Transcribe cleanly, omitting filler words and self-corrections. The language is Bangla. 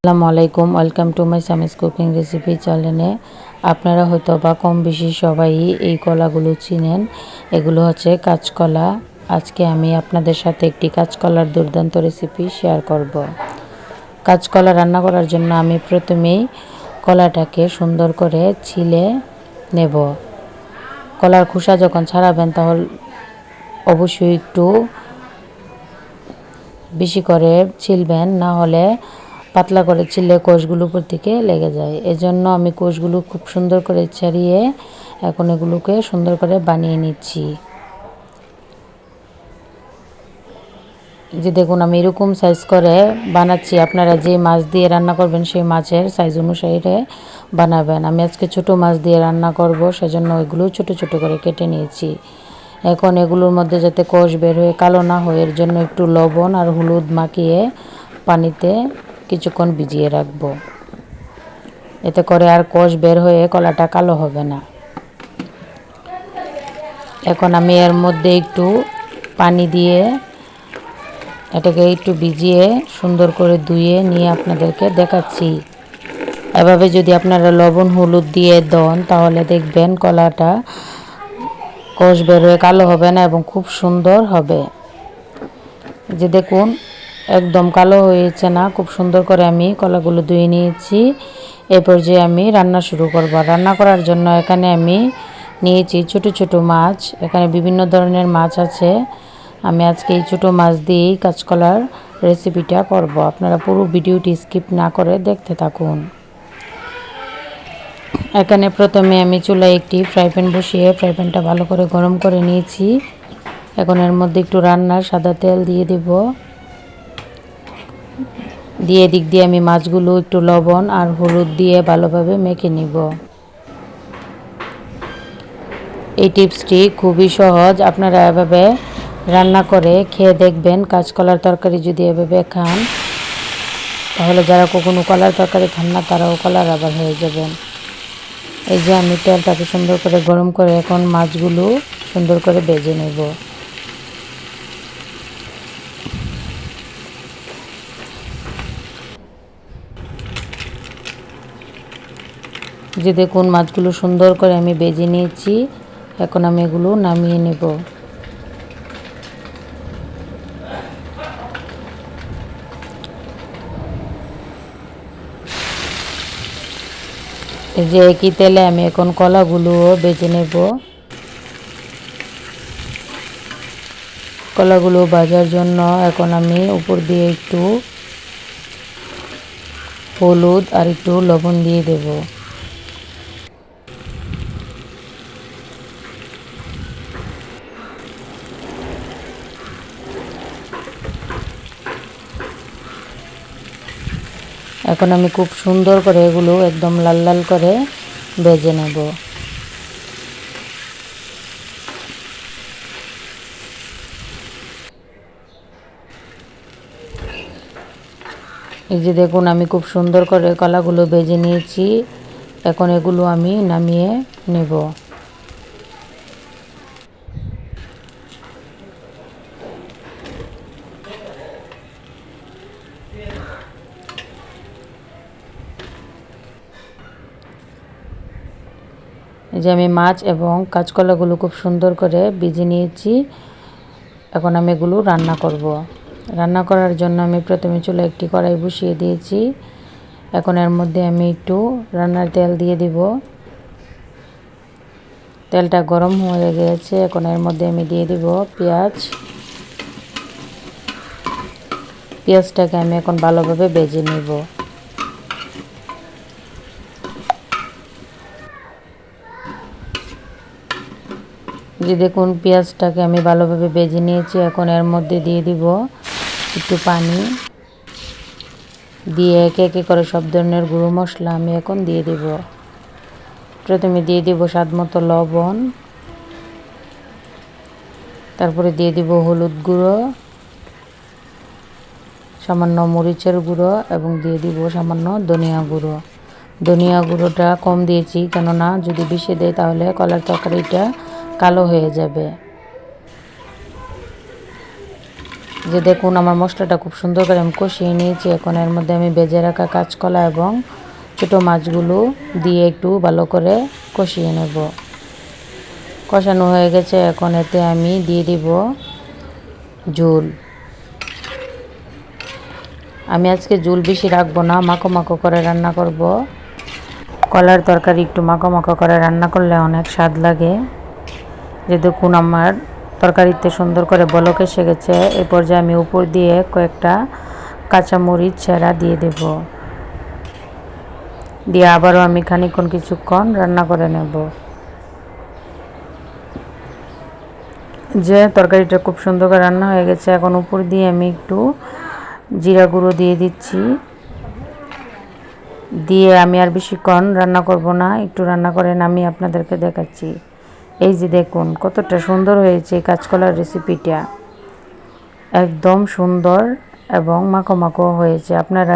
আসসালামু আলাইকুম, welcome to my সামিস cooking recipe চ্যানেলে। আপনারা হয়তো বা কম বেশি সবাই এই কলাগুলো চিনেন। এগুলো হচ্ছে কাঁচকলা। আজকে আমি আপনাদের সাথে একটি কাঁচকলার দুর্দান্ত রেসিপি শেয়ার করব। কাঁচকলা রান্না করার জন্য আমি প্রথমেই কলাটাকে সুন্দর করে ছিলে নেব। কলার খোসা যখন ছাড়াবেন তাহলে অবশ্যই একটু বেশি করে ছিলবেন, না হলে পাতলা করে ছিলে কোষগুলো উপর থেকে লেগে যায়। এজন্য আমি কোষগুলো খুব সুন্দর করে ছাড়িয়ে এখন এগুলোকে সুন্দর করে বানিয়ে নিচ্ছি। যে দেখুন আমি এরকম সাইজ করে বানাচ্ছি। আপনারা যে মাছ দিয়ে রান্না করবেন সেই মাছের সাইজ অনুসারে বানাবেন। আমি আজকে ছোট মাছ দিয়ে রান্না করব, সেজন্য এগুলো ছোট ছোট করে কেটে নিয়েছি। এখন এগুলোর মধ্যে যাতে কোষ বের হয়ে কালো না হয় এর জন্য একটু লবণ আর হলুদ মাখিয়ে পানিতে কিছুক্ষণ ভিজিয়ে রাখবো। এতে করে আর কোষ বের হয়ে কলাটা কালো হবে না। এখন আমি এর মধ্যে একটু পানি দিয়ে এটাকে একটু ভিজিয়ে সুন্দর করে ধুয়ে নিয়ে আপনাদেরকে দেখাচ্ছি। এভাবে যদি আপনারা লবণ হলুদ দিয়ে দেন তাহলে দেখবেন কলাটা কোষ বের হয়ে কালো হবে না এবং খুব সুন্দর হবে। যে দেখুন একদম কালো হয়েছে না, খুব সুন্দর করে আমি কলাগুলো ধুয়ে নিয়েছি। এরপর যে আমি রান্না শুরু করব। রান্না করার জন্য এখানে আমি নিয়েছি ছোট ছোট মাছ। এখানে বিভিন্ন ধরনের মাছ আছে। আমি আজকে এই ছোটো মাছ দিয়েই কাঁচকলার রেসিপিটা করব। আপনারা পুরো ভিডিওটি স্কিপ না করে দেখতে থাকুন। এখানে প্রথমে আমি চুলায় একটি ফ্রাই প্যান বসিয়ে ফ্রাই প্যানটা ভালো করে গরম করে নিয়েছি। এখন এর মধ্যে একটু রান্নার সাদা তেল দিয়ে দেব। দিয়ে দিক দিয়ে আমি মাছগুলো একটু লবণ আর হলুদ দিয়ে ভালোভাবে মেখে নিব। এই টিপসটি খুবই সহজ, আপনারা এভাবে রান্না করে খেয়ে দেখবেন। কাঁচকলার তরকারি যদি এভাবে খান তাহলে যারা কখনো কলার তরকারি খান না তারাও কলার আবার হয়ে যাবেন। এই যে আমি তেলটাকে সুন্দর করে গরম করে এখন মাছগুলো সুন্দর করে ভেজে নেব। যে দেখুন মাছগুলো সুন্দর করে আমি ভেজে নিয়েছি। এখন আমি এগুলো নামিয়ে নেব। এই যে একই তেলে আমি এখন কলাগুলোও ভেজে নেব। কলাগুলো ভাজার জন্য এখন আমি উপর দিয়ে একটু হলুদ আর একটু লবণ দিয়ে দেব। এখন আমি খুব সুন্দর করে এগুলো একদম লাল লাল করে ভেজে নেব। এই যে দেখুন আমি খুব সুন্দর করে কলাগুলো ভেজে নিয়েছি। এখন এগুলো আমি নামিয়ে নেব। এই যে আমি মাছ এবং কাঁচকলাগুলো খুব সুন্দর করে ভেজে নিয়েছি। এখন আমি এগুলো রান্না করব। রান্না করার জন্য আমি প্রথমে চুলায় একটি কড়াই বসিয়ে দিয়েছি। এখন এর মধ্যে আমি একটু রান্নার তেল দিয়ে দিব। তেলটা গরম হয়ে গেছে। এখন এর মধ্যে আমি দিয়ে দিব পেঁয়াজ। পেঁয়াজটাকে আমি এখন ভালোভাবে ভেজে নেব। যে দেখুন পেঁয়াজটাকে আমি ভালোভাবে ভেজে নিয়েছি। এখন এর মধ্যে দিয়ে দিব একটু পানি। দিয়ে একে একে করে সব ধরনের গুঁড়ো মশলা আমি এখন দিয়ে দিব। প্রথমে দিয়ে দিব স্বাদ মতো লবণ, তারপরে দিয়ে দিব হলুদ গুঁড়ো, সামান্য মরিচের গুঁড়ো এবং দিয়ে দিব সামান্য ধনিয়া গুঁড়ো। ধনিয়া গুঁড়োটা কম দিয়েছি, কেননা যদি বেশি দেয় তাহলে কলার তরকারিটা কালো হয়ে যাবে। যে দেখুন আমার মশলাটা খুব সুন্দর করে আমি কষিয়ে নিয়েছি। এখন এর মধ্যে আমি ভেজে রাখা কাঁচকলা এবং ছোটো মাছগুলো দিয়ে একটু ভালো করে কষিয়ে নেব। কষানো হয়ে গেছে, এখন এতে আমি দিয়ে দিব ঝোল। আমি আজকে ঝোল বেশি রাখবো না, মাখো মাখো করে রান্না করব। কলার তরকারি একটু মাখো মাখো করে রান্না করলে অনেক স্বাদ লাগে। যে দেখুন আমার তরকারিতে সুন্দর করে বলক এসে গেছে। এই পর্যায়ে আমি উপর দিয়ে কয়েকটা কাঁচামরিচ ছেঁড়া দিয়ে দেব। দিয়ে আবারও আমি কিছুক্ষণ রান্না করে নেব। যে তরকারিটা খুব সুন্দর করে রান্না হয়ে গেছে, এখন উপর দিয়ে আমি একটু জিরা গুঁড়ো দিয়ে দিচ্ছি। দিয়ে আমি আর বেশিক্ষণ রান্না করব না, একটু রান্না করে নামিয়ে আপনাদেরকে দেখাচ্ছি। এই যে দেখুন কতটা সুন্দর হয়েছে কাঁচকলার রেসিপিটা, একদম সুন্দর এবং মাখো মাখো হয়েছে। আপনারা